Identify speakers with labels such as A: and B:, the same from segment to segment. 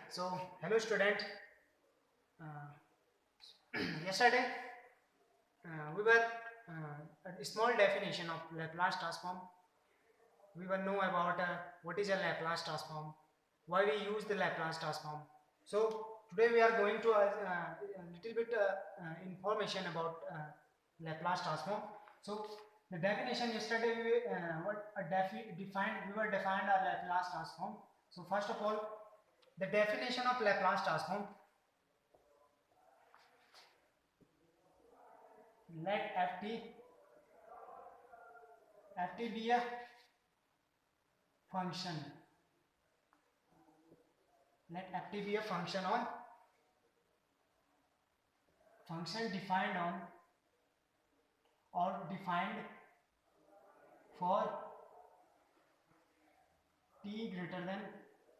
A: So, hello student. Uh, Yesterday we were a small definition of Laplace transform. We will know about what is a Laplace transform, why we use the Laplace transform. So today we are going to a little bit information about Laplace transform. So the definition yesterday we were defined a Laplace transform. So first of all, the definition of Laplace transform. Let ft be a function. Let ft be a function defined on or defined for t greater than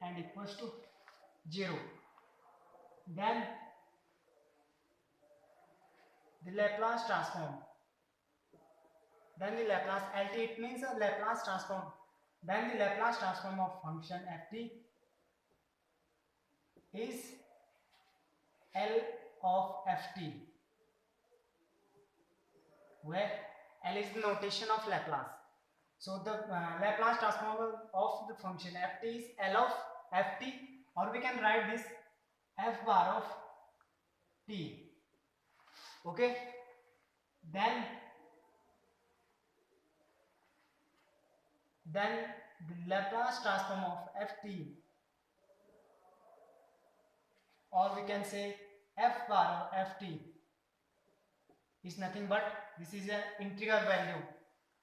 A: and equals to 0. Then the Laplace transform. Then the Laplace LT, it means a Laplace transform. Then the Laplace transform of function ft is L of ft, where L is the notation of Laplace. So the Laplace transform of the function ft is L of ft, or we can write this f bar of t. Okay, then the Laplace transform of ft, or we can say f bar of ft, is nothing but this is an integral value,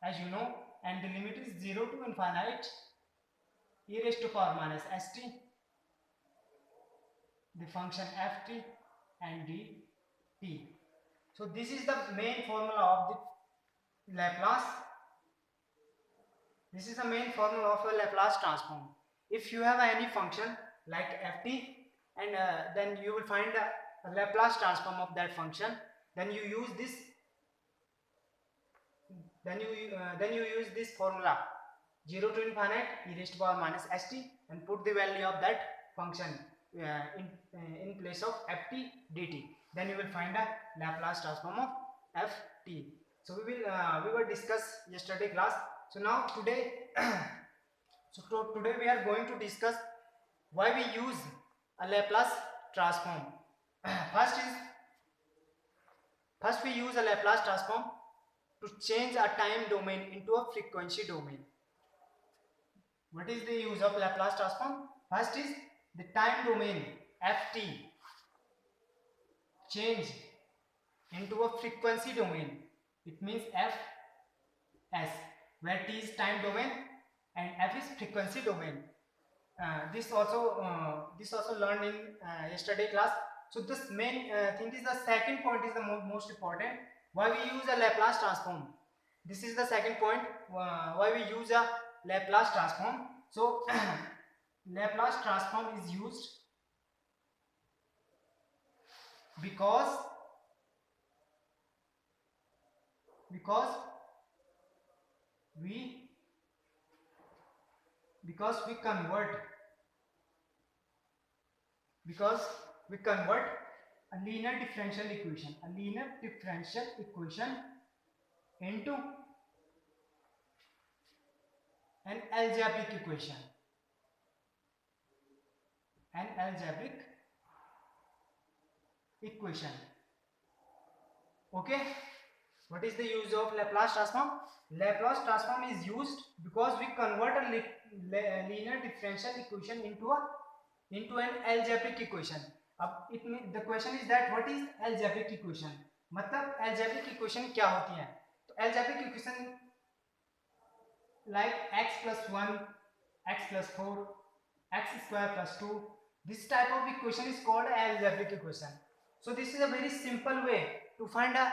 A: as you know, and the limit is 0 to infinite e raised to power minus st, the function ft and dt. So this is the main formula of the Laplace. This is the main formula of a Laplace transform. If you have any function like ft and then you will find a Laplace transform of that function, then you use this. Then you use this formula 0 to infinite e raised to power minus st and put the value of that function in place of ft dt. Then you will find a Laplace transform of ft. So we will discuss yesterday class. So now today today we are going to discuss why we use a Laplace transform. First we use a Laplace transform to change a time domain into a frequency domain. What is the use of Laplace transform? First is the time domain ft change into a frequency domain. It means fs, where t is time domain and f is frequency domain. This also learned in yesterday class. So this main thing is the second point is the most important. Why we use a Laplace transform? This is the second point. Why we use a Laplace transform? So Laplace transform is used because we convert a linear differential equation into an algebraic equation. Okay, what is the use of Laplace transform? Laplace transform is used because we convert a linear differential equation into an algebraic equation. The question is that what is algebraic equation? मतलब algebraic equation क्या होती है? तो algebraic equation like x plus 1, x plus 4, x square plus 2. This type of equation is called algebraic equation. So this is a very simple way to find a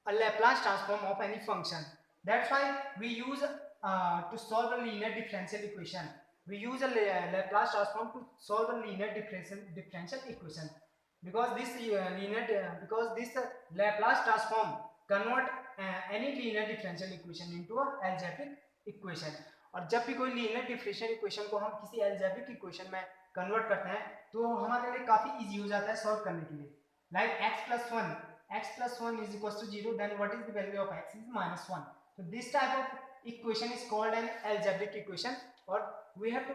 A: Laplace transform of any function. That's why we use to solve a linear differential equation. We use a Laplace transform to solve a linear differential equation, because this Laplace transform convert any linear differential equation into a algebraic equation. और जब भी कोई linear differential equation को हम किसी algebraic equation में convert करते हैं तो हमारे लिए काफी इजी हो जाता है सॉल्व करने के लिए. Like x plus 1 is equals to 0, then what is the value of x is -1. So this type of equation is called an algebraic equation, or we have to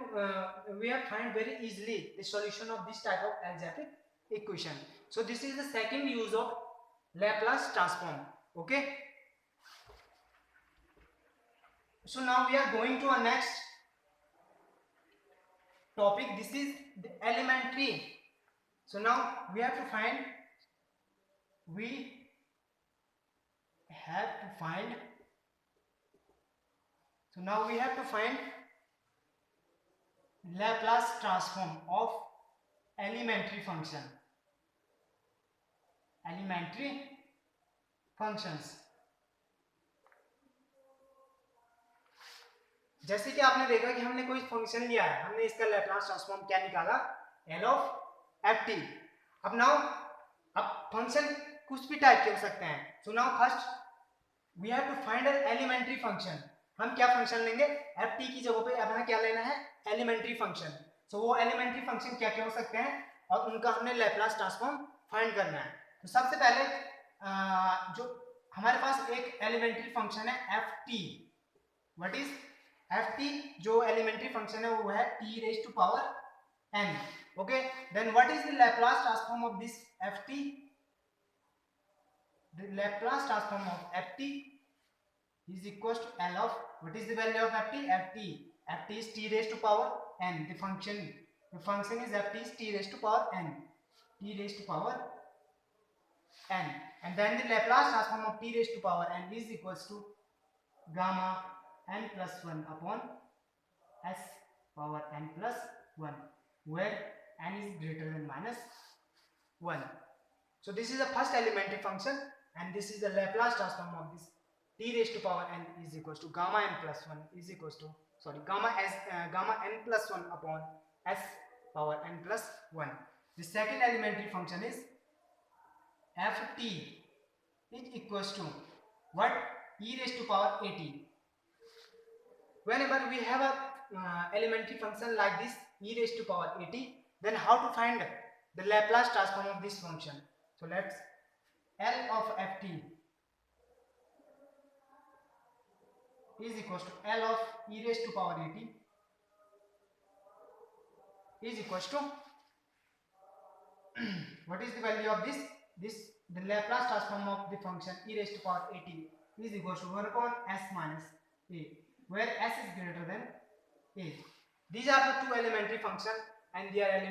A: find very easily the solution of this type of algebraic equation. So this is the second use of Laplace transform. Okay, so now we are going to our next topic. This is the elementary. So now we have to find so now we have to find Laplace transform of elementary functions. जैसे कि आपने देखा कि हमने कोई function लिया है, हमने इसका लैप्लास ट्रांसफॉर्म क्या निकाला, L of ft. अब फंक्शन कुछ भी टाइप के हो सकते हैं. So now first we have to find an elementary function. हम क्या फंक्शन लेंगे, ft की जगह पे अपना क्या लेना है, एलिमेंट्री फंक्शन. सो वो एलिमेंट्री फंक्शन क्या क्या हो सकते हैं और उनका हमने लैप्लास ट्रांसफॉर्म फाइंड करना है. तो सबसे पहले जो हमारे पास एक एलिमेंट्री फंक्शन है ft. What is ft? जो एलिमेंट्री फंक्शन है वो है t raised to power n. Okay, then what is the Laplace transform of this ft? The Laplace transform of ft is equals to L of, what is the value of ft? ft is t raised to power n. The function is ft is t raised to power n, and then the Laplace transform of t raised to power n is equals to gamma n plus 1 upon s power n plus 1, where n is greater than -1. So this is the first elementary function, and this is the Laplace transform of this t raised to power n is equals to gamma n plus 1 is equals to gamma n plus 1 upon s power n plus 1. The second elementary function is ft is equals to what, e raised to power at. Whenever we have a elementary function like this, e raised to power at, then how to find the Laplace transform of this function? So let's L of ft is equals to L of e raised to power at is equals to what is the value of this? The Laplace transform of the function e raised to power at is equals to 1 upon s minus a, where s is greater than a. These are the two elementary functions, and their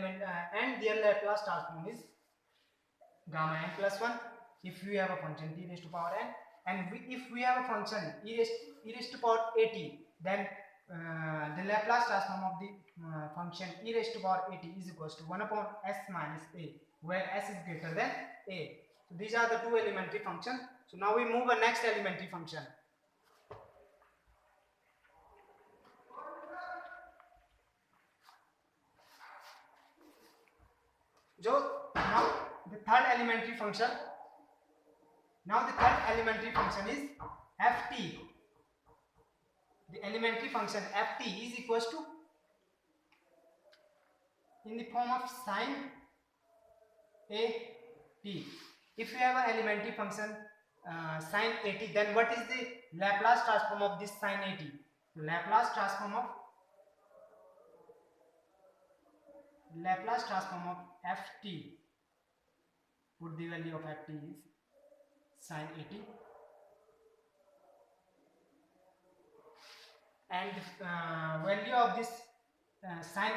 A: Laplace transform is gamma n plus 1 if we have a function t raised to power n, and if we have a function e raised to power at, then the Laplace transform of the function e raised to power at is equals to 1 upon s minus a, where s is greater than a. So these are the two elementary functions. So now we move to next elementary function. Now the third elementary function is ft. The elementary function ft is equals to, in the form of sin a t. If you have an elementary function sin a t, then what is the Laplace transform of this sin a t? So Laplace transform of ft, put the value of ft is sin a t, and value of this sin